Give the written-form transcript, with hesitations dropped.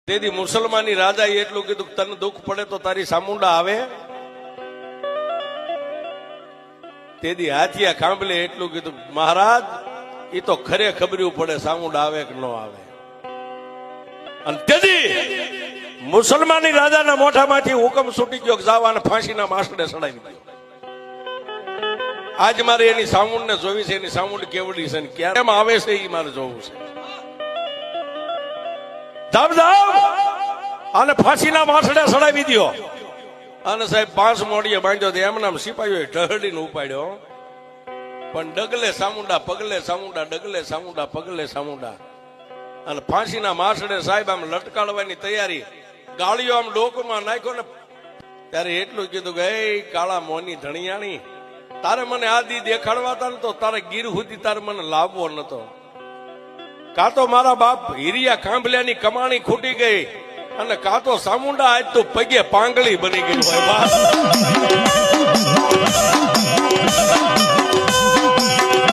તેથી મુસલમાની રાજાએ એટલું કીધું કે તને દુઃખ પડે તો તારી સામુંડા આવે. તેથી હાથિયા કાંબલે એટલું કીધું મહારાજ એ તો ખરે ખબર્યું પડે સામુંડા આવે કે ન આવે. અને તેથી મુસલમાની રાજાના મોઢામાંથી હુકમ છૂટી ગયો કે જાવ અને ફાંસીના માસડે સડાવી દો. આજ મારે એની સામુંડ ને જોવી છે, એની સામુંડ કેવડી છે ને ક્યારે આવે છે એ મારે જોવું છે. જાવ જાવ અને ફાંસીના માસડે સડાવી દો. અને સાહેબ 5 મોડીએ બાંધ્યો એમ નામ સિપાહીઓએ ઢહડીને ઉપાડ્યો. પણ ડગલે સામુંડા પગલે સામુંડા, ડગલે સામુંડા પગલે સામુંડા. અને ફાંસીના માસડે સાહેબ આમ લટકાડવાની તૈયારી, ગાળીઓ આમ ડોકમાં નાખ્યો ને ત્યારે એટલું કીધું કે એ કાળા મોની ધણિયાણી, તારે મને આ દી દેખાડવા હતા ને તો તારે ગીર સુધી તારે મને લાવવો નતો. કાં તો મારા બાપ હીરિયા કાંભલ્યાની કમાણી ખૂટી ગઈ અને કાં તો સામુંડા આજ તો પગે પાંગળી બની ગઈ હોય.